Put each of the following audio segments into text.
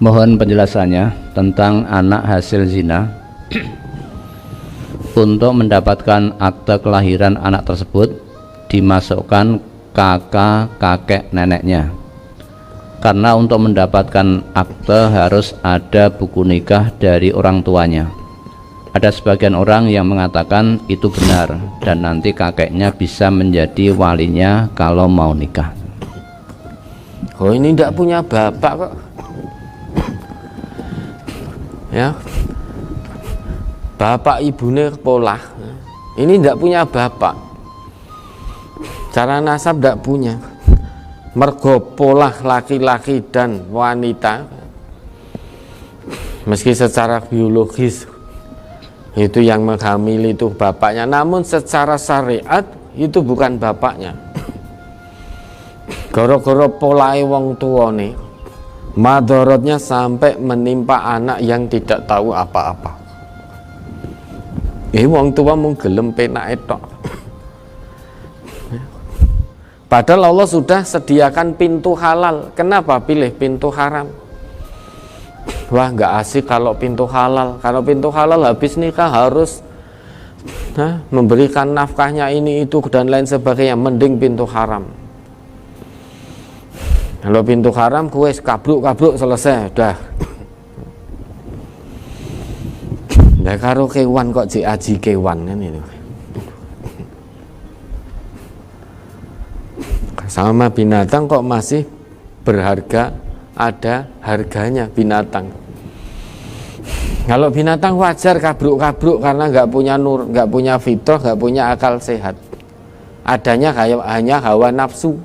Mohon penjelasannya tentang anak hasil zina. Untuk mendapatkan akte kelahiran anak tersebut dimasukkan kakak kakek neneknya, karena untuk mendapatkan akte harus ada buku nikah dari orang tuanya. Ada sebagian orang yang mengatakan itu benar dan nanti kakeknya bisa menjadi walinya kalau mau nikah. Oh, ini tidak punya bapak kok ya, bapak ibunya polah, ini tidak punya bapak, cara nasab tidak punya, mergo polah laki-laki dan wanita, meski secara biologis itu yang menghamili itu bapaknya, namun secara syariat itu bukan bapaknya. Goro-goro polai wong tua nih, madorotnya sampai menimpa anak yang tidak tahu apa-apa. Wong tua mung gelem penak etok. Padahal Allah sudah sediakan pintu halal. Kenapa pilih pintu haram? Wah, nggak asik kalau pintu halal. Kalau pintu halal habis nikah harus memberikan nafkahnya ini itu dan lain sebagainya. Mending pintu haram. Kalau pintu haram, kue kabruk selesai, udah. Nah, karo kewan kok aji kewan kan itu. Sama binatang kok masih berharga, ada harganya binatang. Kalau binatang wajar kabruk karena nggak punya nur, nggak punya fitrah, nggak punya akal sehat. Adanya kayak hanya hawa nafsu.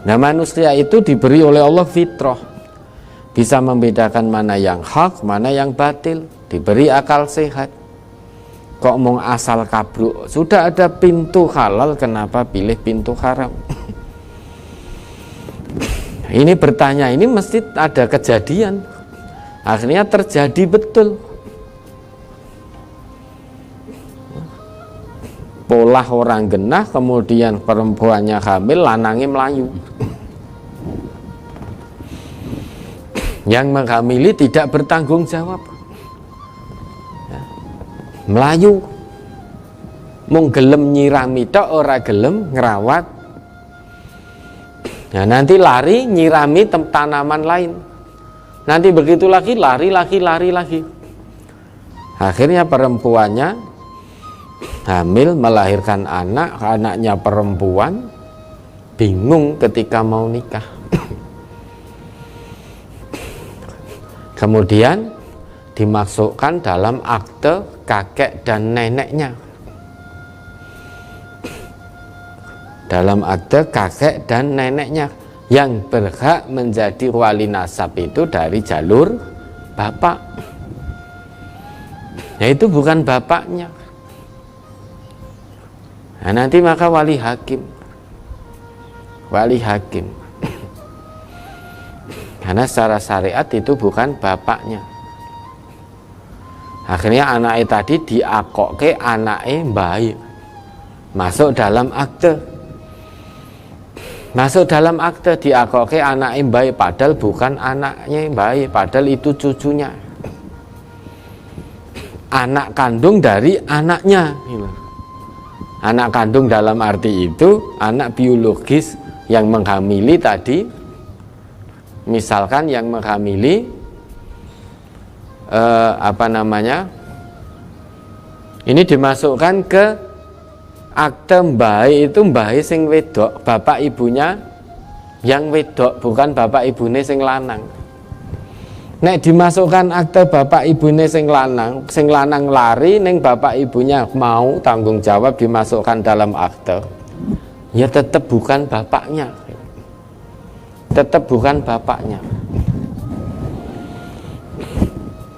Nah, manusia itu diberi oleh Allah fitrah, bisa membedakan mana yang hak, mana yang batil, diberi akal sehat. Kok mau asal kabruk? Sudah ada pintu halal, kenapa pilih pintu haram? Ini bertanya, ini mesti ada kejadian. Akhirnya terjadi betul. Polah orang genah, kemudian perempuannya hamil, lanangnya melayu. Yang menghamili tidak bertanggung jawab, melayu, mung gelem nyirami tok, ora gelem ngerawat. Nah, nanti lari nyirami tanaman lain. Nanti begitu lagi lari lagi. Akhirnya perempuannya hamil, melahirkan anaknya perempuan, bingung ketika mau nikah. Kemudian dimasukkan dalam akte kakek dan neneknya. Dalam akte kakek dan neneknya, yang berhak menjadi wali nasab itu dari jalur bapak. Nah, itu bukan bapaknya. Nah, nanti maka wali hakim. Karena secara syariat itu bukan bapaknya. Akhirnya anaknya tadi diakoke anaknya baik, masuk dalam akte, diakoke anaknya baik, padahal bukan anaknya baik, padahal itu cucunya, anak kandung dari anaknya. Anak kandung dalam arti itu anak biologis yang menghamili tadi. Misalkan yang menghamili ini dimasukkan ke akte mbahe, itu mbahe sing wedok, bapak ibunya yang wedok, bukan bapak ibune sing lanang. Nek dimasukkan akte bapak ibune sing lanang lari ning bapak ibunya mau tanggung jawab, dimasukkan dalam akte, ya tetap bukan bapaknya.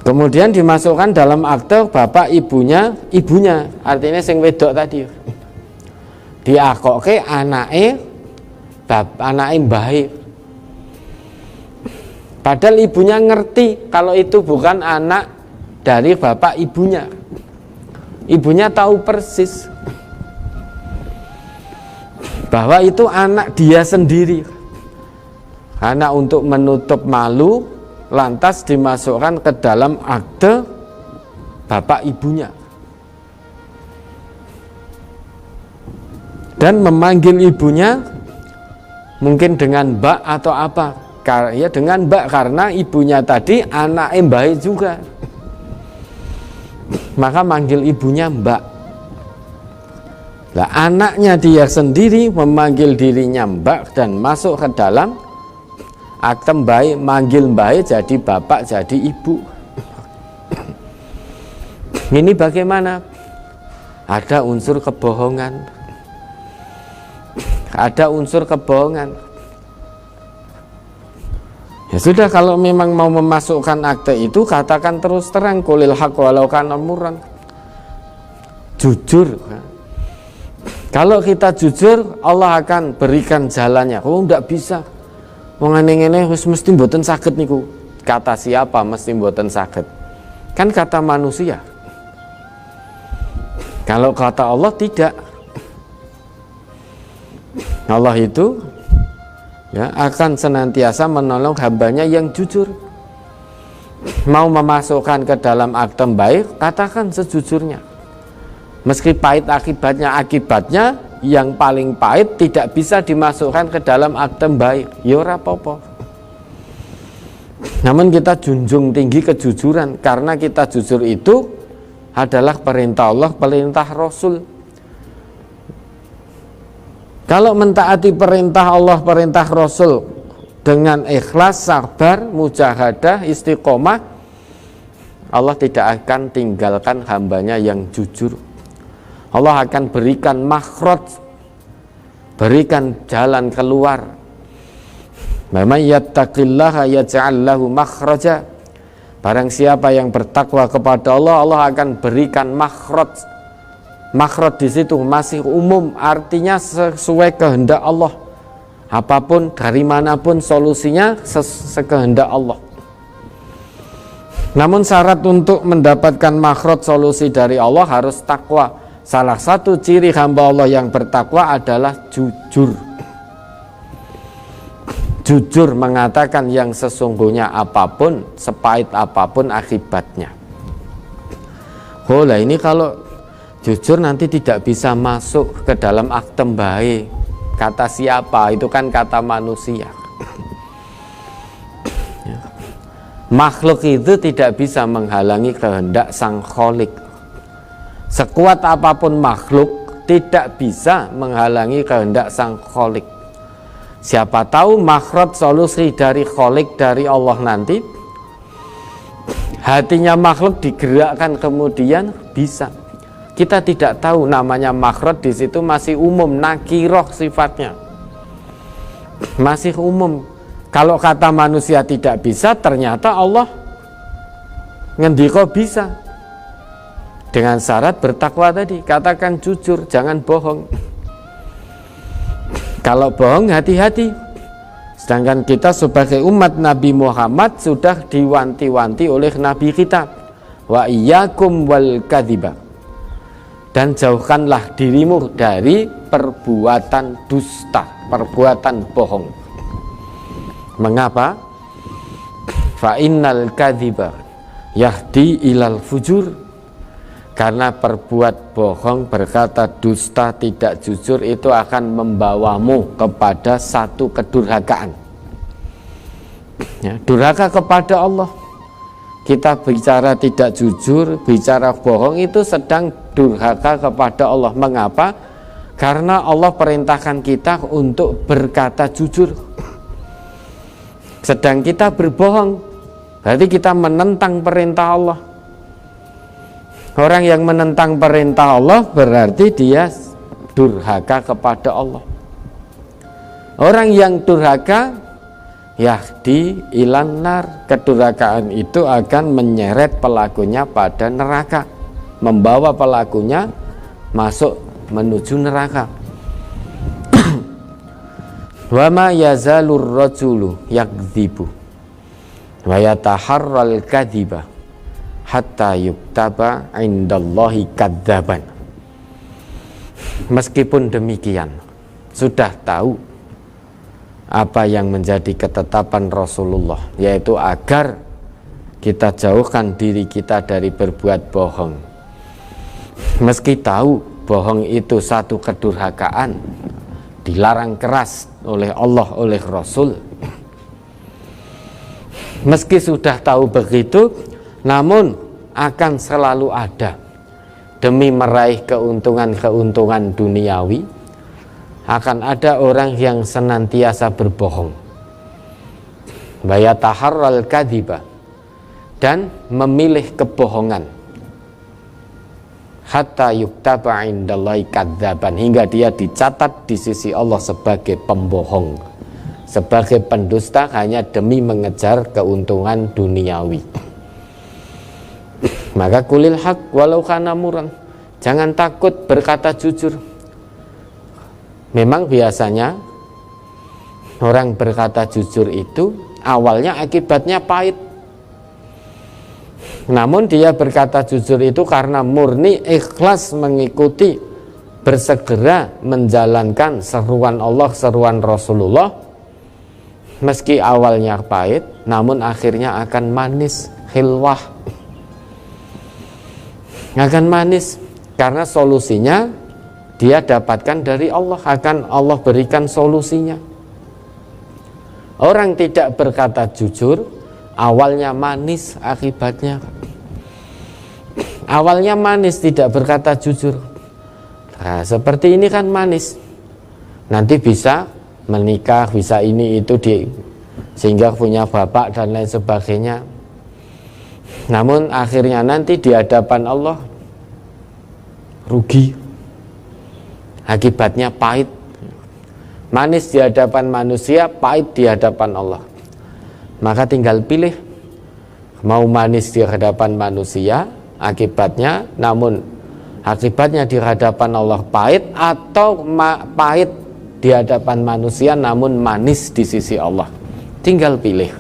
Kemudian dimasukkan dalam akte bapak ibunya, artinya sing wedok tadi. Diakoke anake mbahe. Padahal ibunya ngerti kalau itu bukan anak dari bapak ibunya. Ibunya tahu persis bahwa itu anak dia sendiri. Karena untuk menutup malu, lantas dimasukkan ke dalam akte bapak ibunya. Dan memanggil ibunya mungkin dengan mbak atau apa. Ya dengan mbak, karena ibunya tadi anak baik juga. Maka manggil ibunya mbak. Nah, anaknya dia sendiri memanggil dirinya mbak dan masuk ke dalam akte baik, manggil baik jadi bapak, jadi ibu. Ini bagaimana? Ada unsur kebohongan. Ada unsur kebohongan. Ya sudah, kalau memang mau memasukkan akte itu, katakan terus terang, qulil haqq walau kana murran. Jujur. Kalau kita jujur, Allah akan berikan jalannya. Oh, enggak bisa. Wong ngene-ngene wis mesti mboten saged niku. Kata siapa mesti mboten saged? Kan kata manusia. Kalau kata Allah tidak. Allah itu ya akan senantiasa menolong hambanya yang jujur. Mau memasukkan ke dalam akte baik, katakan sejujurnya. Meski pahit akibatnya yang paling pahit tidak bisa dimasukkan ke dalam akte baik, ya ora apa-apa. Namun kita junjung tinggi kejujuran, karena kita jujur itu adalah perintah Allah, perintah Rasul. Kalau mentaati perintah Allah, perintah Rasul dengan ikhlas, sabar, mujahadah, istiqomah, Allah tidak akan tinggalkan hambanya yang jujur. Allah akan berikan makhraj, berikan jalan keluar. May yattaqillaha yaj'al lahu makhraja. Barang siapa yang bertakwa kepada Allah, Allah akan berikan makhraj. Makhraj di situ masih umum, artinya sesuai kehendak Allah. Apapun, dari manapun solusinya sekehendak Allah. Namun syarat untuk mendapatkan makhraj, solusi dari Allah, harus takwa. Salah satu ciri hamba Allah yang bertakwa adalah jujur. Jujur mengatakan yang sesungguhnya apapun, sepahit apapun akibatnya. Oh lah, ini kalau jujur nanti tidak bisa masuk ke dalam akte baik. Kata siapa? Itu kan kata manusia. Makhluk itu tidak bisa menghalangi kehendak Sang Khalik. Sekuat apapun makhluk tidak bisa menghalangi kehendak Sang Khalik. Siapa tahu makhraj, solusi dari Khalik, dari Allah nanti, hatinya makhluk digerakkan kemudian bisa. Kita tidak tahu, namanya makhraj di situ masih umum, nakiroh sifatnya, masih umum. Kalau kata manusia tidak bisa, ternyata Allah ngendiko bisa. Dengan syarat bertakwa tadi, katakan jujur, jangan bohong. Kalau bohong, hati-hati. Sedangkan kita sebagai umat Nabi Muhammad sudah diwanti-wanti oleh Nabi kita, wa iyyakum wal kadziba. Dan jauhkanlah dirimu dari perbuatan dusta, perbuatan bohong. Mengapa? Fa innal kadziba yahdi ilal fujur. Karena berbuat bohong, berkata dusta, tidak jujur, itu akan membawamu kepada satu kedurhakaan. Ya, durhaka kepada Allah. Kita bicara tidak jujur, bicara bohong, itu sedang durhaka kepada Allah. Mengapa? Karena Allah perintahkan kita untuk berkata jujur. Sedang kita berbohong, berarti kita menentang perintah Allah. Orang yang menentang perintah Allah berarti dia durhaka kepada Allah. Orang yang durhaka yahdi ilan nar, kedurhakaan itu akan menyeret pelakunya pada neraka, membawa pelakunya masuk menuju neraka. Wa ma yazalur rajulu yakdzibu wa yataharral kadziba hatta yuktaba indallahi kadzaban. Meskipun demikian, sudah tahu apa yang menjadi ketetapan Rasulullah, yaitu agar kita jauhkan diri kita dari berbuat bohong. Meski tahu bohong itu satu kedurhakaan, dilarang keras oleh Allah, oleh Rasul. Meski sudah tahu begitu, namun akan selalu ada demi meraih keuntungan-keuntungan duniawi. Akan ada orang yang senantiasa berbohong, bayataharral kadhiba, dan memilih kebohongan, hatta yuktaba indallahi kadzaban, hingga dia dicatat di sisi Allah sebagai pembohong, sebagai pendusta hanya demi mengejar keuntungan duniawi. Maka kulil haq walau kana muran, jangan takut berkata jujur. Memang biasanya orang berkata jujur itu awalnya akibatnya pahit. Namun dia berkata jujur itu karena murni ikhlas mengikuti, bersegera menjalankan seruan Allah, seruan Rasulullah. Meski awalnya pahit, namun akhirnya akan manis, khilwah. Akan manis karena solusinya dia dapatkan dari Allah, akan Allah berikan solusinya. Orang tidak berkata jujur, awalnya manis akibatnya. Awalnya manis tidak berkata jujur. Nah, seperti ini kan manis. Nanti bisa menikah, bisa ini itu sehingga punya bapak dan lain sebagainya. Namun akhirnya nanti di hadapan Allah rugi. Akibatnya pahit. Manis di hadapan manusia, pahit di hadapan Allah. Maka tinggal pilih, mau manis di hadapan manusia akibatnya, namun akibatnya di hadapan Allah pahit, atau pahit di hadapan manusia namun manis di sisi Allah. Tinggal pilih.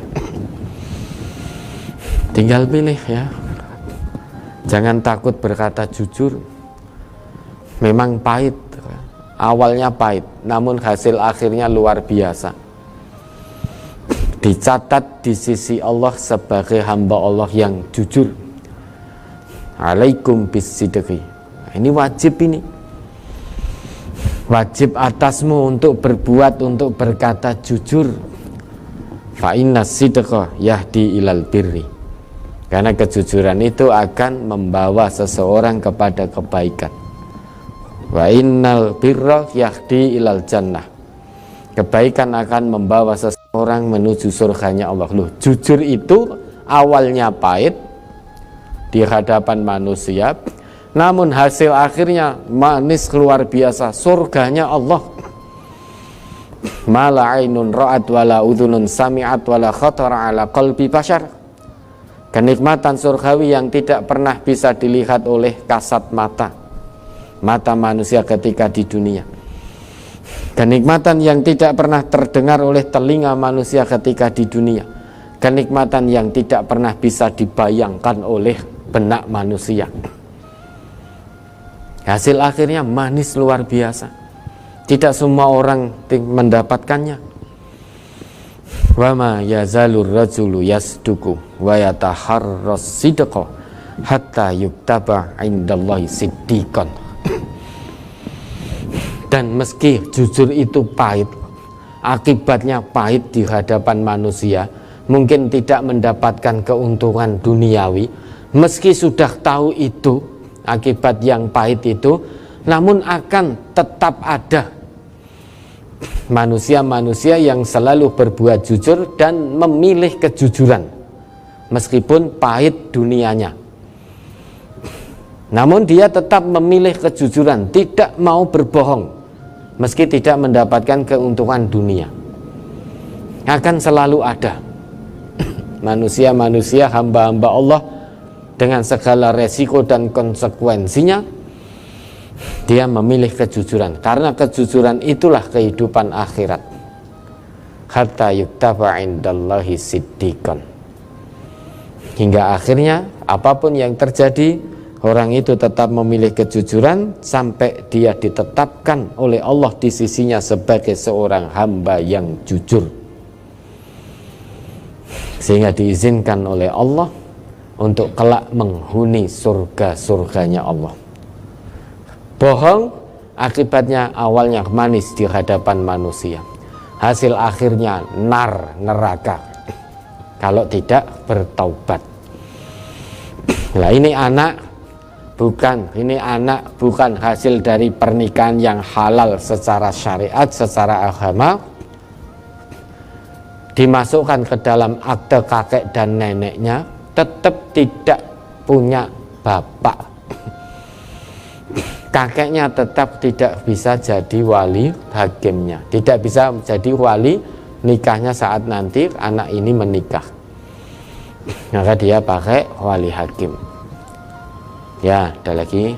Tinggal pilih ya. Jangan takut berkata jujur. Memang pahit, awalnya pahit, namun hasil akhirnya luar biasa. Dicatat di sisi Allah sebagai hamba Allah yang jujur. Alaikum bisidqi. Ini wajib ini. Wajib atasmu untuk berbuat, untuk berkata jujur. Fa inna sidqa yahdi ilal birri. Karena kejujuran itu akan membawa seseorang kepada kebaikan. Wa innal birra yahdi ilal jannah. Kebaikan akan membawa seseorang menuju surganya Allah. Loh, jujur itu awalnya pahit di hadapan manusia, namun hasil akhirnya manis luar biasa, surganya Allah. Mala ainun ra'at wala udhunun sami'at wala khatara ala qalbi bashar. Kenikmatan surgawi yang tidak pernah bisa dilihat oleh kasat mata manusia ketika di dunia. Kenikmatan yang tidak pernah terdengar oleh telinga manusia ketika di dunia. Kenikmatan yang tidak pernah bisa dibayangkan oleh benak manusia. Hasil akhirnya manis luar biasa. Tidak semua orang mendapatkannya. Wa ma yazalur rajulu yasduku wa yataharras sidqa hatta yuktaba indallahi siddiqan. Dan meski jujur itu pahit, akibatnya pahit di hadapan manusia, mungkin tidak mendapatkan keuntungan duniawi, meski sudah tahu itu akibat yang pahit itu, namun akan tetap ada manusia-manusia yang selalu berbuat jujur dan memilih kejujuran meskipun pahit dunianya. Namun dia tetap memilih kejujuran, tidak mau berbohong meski tidak mendapatkan keuntungan dunia. Akan selalu ada manusia-manusia, hamba-hamba Allah, dengan segala resiko dan konsekuensinya, dia memilih kejujuran, karena kejujuran itulah kehidupan akhirat. Hatta yuktaba indallahi siddiqan. Hingga akhirnya apapun yang terjadi, orang itu tetap memilih kejujuran sampai dia ditetapkan oleh Allah di sisinya sebagai seorang hamba yang jujur, sehingga diizinkan oleh Allah untuk kelak menghuni surga-surganya Allah. Bohong akibatnya awalnya manis di hadapan manusia, hasil akhirnya neraka kalau tidak bertaubat. Nah, ini anak bukan hasil dari pernikahan yang halal secara syariat, secara agama, dimasukkan ke dalam akte kakek dan neneknya, tetap tidak punya bapak. Kakeknya tetap tidak bisa jadi wali hakimnya, tidak bisa jadi wali nikahnya saat nanti anak ini menikah, maka dia pakai wali hakim. Ya, ada lagi.